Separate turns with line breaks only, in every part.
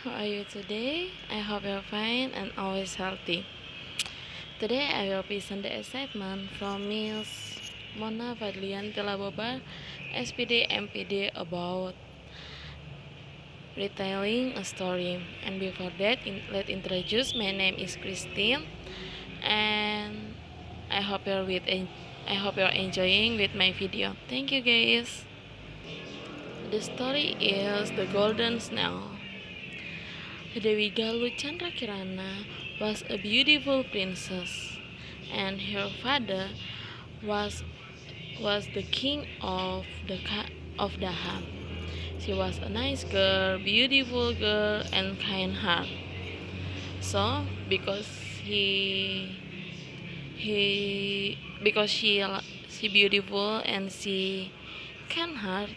How are you today? I hope you're fine and always healthy. Today I will present the assignment from Miss Mona Fadlian Telabobar, SPD MPD about retelling a story. And before that, let's introduce. My name is Christine, and I hope you're enjoying with my video. Thank you, guys. The story is The Golden Snail. Dewi Galuh Chandrakirana was a beautiful princess, and her father was the king of Daham. She was a nice girl, beautiful girl, and kind heart. So, because she beautiful and she kind heart,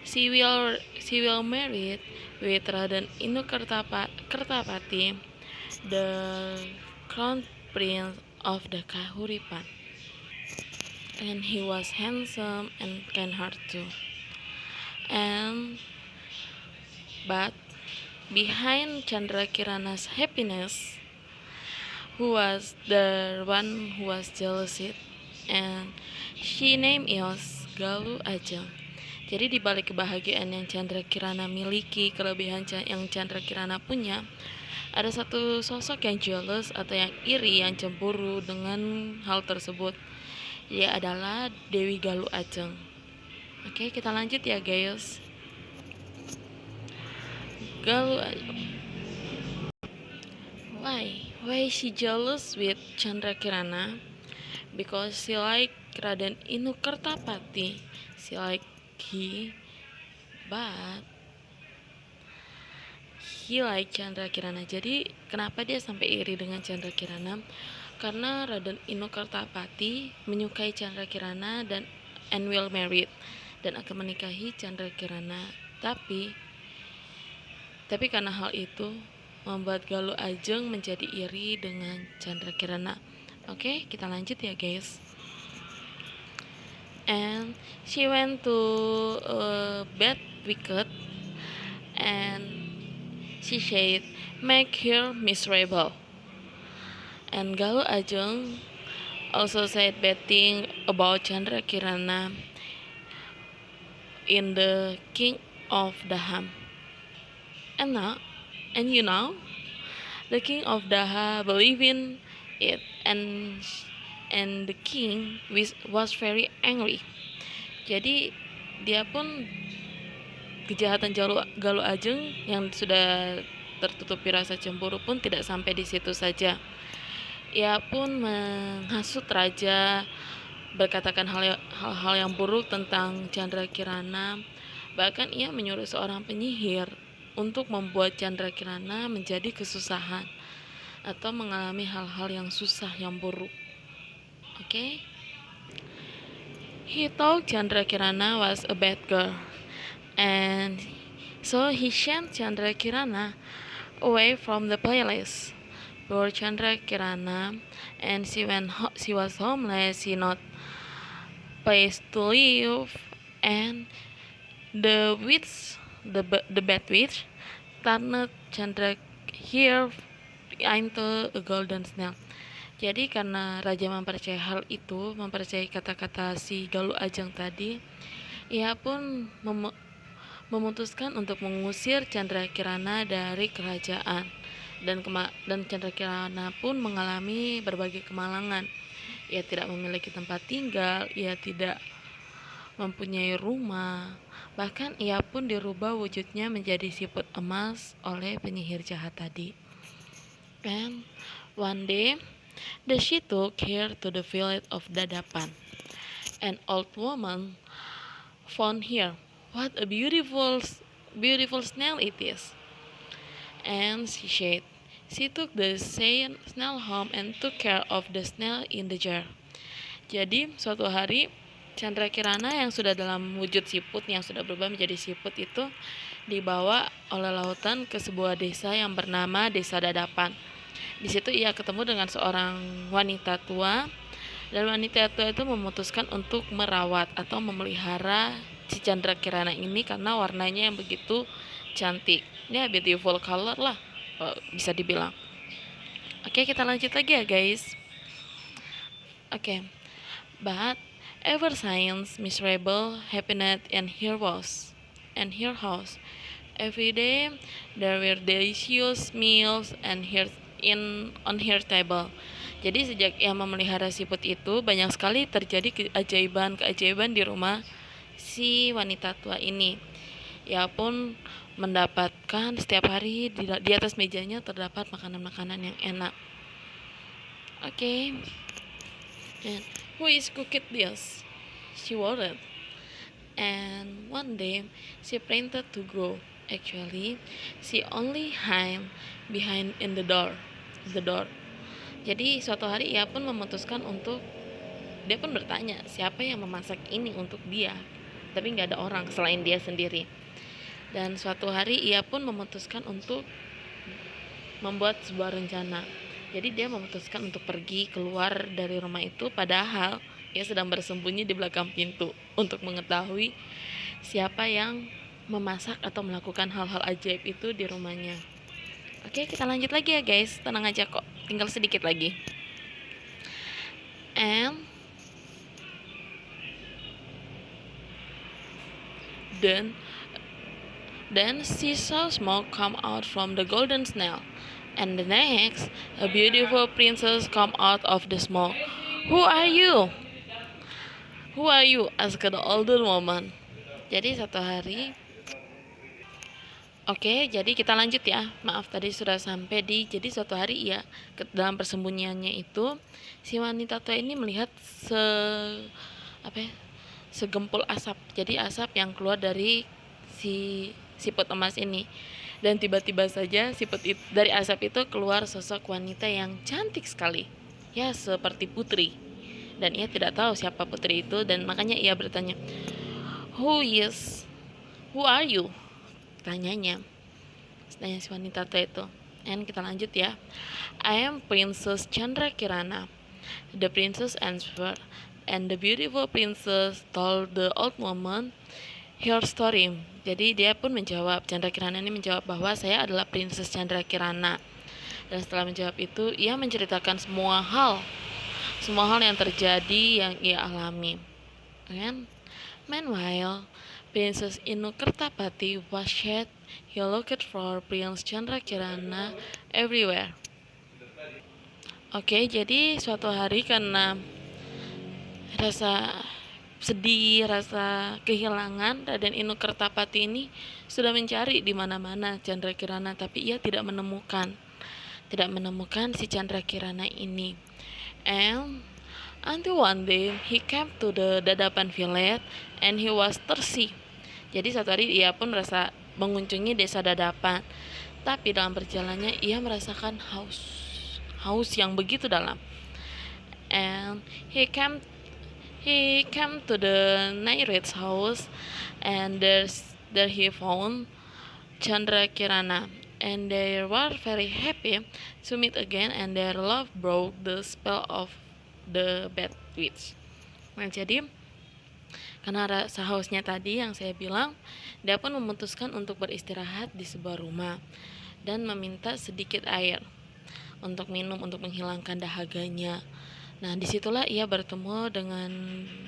she will marry with Raden Kertapati, the crown prince of the Kahuripan. And he was handsome and kind-hearted too. And but behind Chandrakirana's happiness, who was the one who was jealous it, and she name is Galuh Ajeng. Jadi di balik kebahagiaan yang Chandrakirana miliki, kelebihan yang Chandrakirana punya, ada satu sosok yang jealous atau yang iri, yang cemburu dengan hal tersebut. Dia adalah Dewi Galuh Ajeng. Oke, kita lanjut ya guys. Galuh Ajeng. Why she jealous with Chandrakirana? Because she like Raden Inukertapati. She like but he like Chandrakirana. Jadi kenapa dia sampai iri dengan Chandrakirana? Karena Raden Inukertapati menyukai Chandrakirana and will married dan akan menikahi Chandrakirana. Tapi karena hal itu membuat Galuh Ajeng menjadi iri dengan Chandrakirana. Oke, kita lanjut ya guys. And she went to bed wicked and she said, make her miserable. And Galuh Ajeng also said bad thing about Chandrakirana in the king of Daham. And you know, the king of Daha believed in it, and the king was very angry. Jadi dia pun kejahatan Galuh Ajeng yang sudah tertutupi rasa cemburu pun tidak sampai di situ saja. Ia pun menghasut raja, berkatakan hal-hal yang buruk tentang Chandrakirana. Bahkan ia menyuruh seorang penyihir untuk membuat Chandrakirana menjadi kesusahan atau mengalami hal-hal yang susah, yang buruk. Okay? He thought Chandrakirana was a bad girl, and so he sent Chandrakirana away from the palace. Poor Chandrakirana, and she was homeless, she not place to live, and the bad witch turned Chandra here into a golden snail. Jadi karena raja mempercayai hal itu, mempercayai kata-kata si Galuh Ajeng tadi, ia pun memutuskan untuk mengusir Chandrakirana dari kerajaan. Dan Chandrakirana pun mengalami berbagai kemalangan. Ia tidak memiliki tempat tinggal, ia tidak mempunyai rumah, bahkan ia pun dirubah wujudnya menjadi siput emas oleh penyihir jahat tadi. And one day, she took her to the village of Dadapan. An old woman found her. What a beautiful snail it is. And she said, she took the snail home and took care of the snail in the jar. Jadi suatu hari Chandrakirana yang sudah dalam wujud siput, yang sudah berubah menjadi siput itu dibawa oleh lautan ke sebuah desa yang bernama Desa Dadapan. Di situ ia ketemu dengan seorang wanita tua, dan wanita tua itu memutuskan untuk merawat atau memelihara si Chandrakirana ini karena warnanya yang begitu cantik, ya beautiful color lah, bisa dibilang. Oke, kita lanjut lagi ya guys. Oke, but ever since miserable happened in her house. Every day there were delicious meals and on her table. Jadi sejak ia memelihara siput itu, banyak sekali terjadi keajaiban-keajaiban di rumah si wanita tua ini. Ia pun mendapatkan setiap hari di atas mejanya terdapat makanan-makanan yang enak. Okay. And who is cooked this? She worried. And one day she planted to grow. Actually, she only hid behind in the door. Jadi suatu hari ia pun memutuskan dia pun bertanya siapa yang memasak ini untuk dia, tapi nggak ada orang selain dia sendiri. Dan suatu hari ia pun memutuskan untuk membuat sebuah rencana. Jadi dia memutuskan untuk pergi keluar dari rumah itu, padahal ia sedang bersembunyi di belakang pintu untuk mengetahui siapa yang memasak atau melakukan hal-hal ajaib itu di rumahnya. Oke, kita lanjut lagi ya guys, tenang aja kok, tinggal sedikit lagi. And then she saw smoke come out from the golden snail, and the next a beautiful princess come out of the smoke. Who are you? Asked the older woman. Jadi satu hari, Oke, jadi kita lanjut ya. Maaf tadi sudah sampai jadi suatu hari ya, dalam persembunyiannya itu si wanita tua ini melihat segempul asap. Jadi asap yang keluar dari si siput emas ini. Dan tiba-tiba saja dari asap itu keluar sosok wanita yang cantik sekali. Ya, seperti putri. Dan ia tidak tahu siapa putri itu, dan makanya ia bertanya, Who are you? Tanya si wanita tua itu. And kita lanjut ya. I am Princess Chandra Kirana. The princess answered, and the beautiful princess told the old woman her story. Jadi dia pun menjawab, Chandra Kirana ini menjawab bahwa saya adalah Princess Chandra Kirana. Dan setelah menjawab itu, ia menceritakan semua hal yang terjadi yang ia alami. And meanwhile, Princess Inu Kertapati was sad. He looked for Prince Chandra Kirana everywhere. Oke, jadi suatu hari karena rasa sedih, rasa kehilangan, Raden Inu Kertapati ini sudah mencari di mana-mana Chandra Kirana, tapi ia tidak menemukan si Chandra Kirana ini. And until one day he came to the Dadapan village and he was thirsty. Jadi satu hari ia pun merasa mengunjungi desa Dadapan, tapi dalam perjalanannya ia merasakan haus yang begitu dalam. And he came to the nearest house, and there he found Chandra Kirana, and they were very happy to meet again, and their love broke the spell of the bad witch. Nah, jadi karena rasa hausnya tadi yang saya bilang, dia pun memutuskan untuk beristirahat di sebuah rumah dan meminta sedikit air untuk minum, untuk menghilangkan dahaganya. Nah, disitulah ia bertemu dengan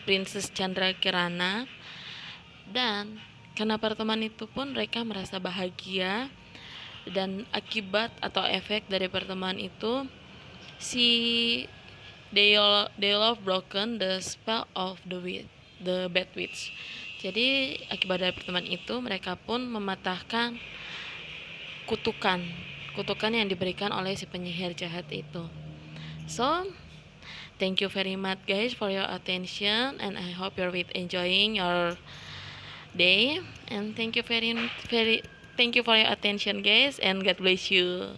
Princess Chandra Kirana, dan karena pertemuan itu pun mereka merasa bahagia, dan akibat atau efek dari pertemuan itu they love broken the spell of the bad witch. Jadi akibat dari pertemuan itu mereka pun mematahkan kutukan yang diberikan oleh si penyihir jahat itu. So thank you very much guys for your attention, and I hope you're enjoying your day, and thank you for your attention guys, and God bless you.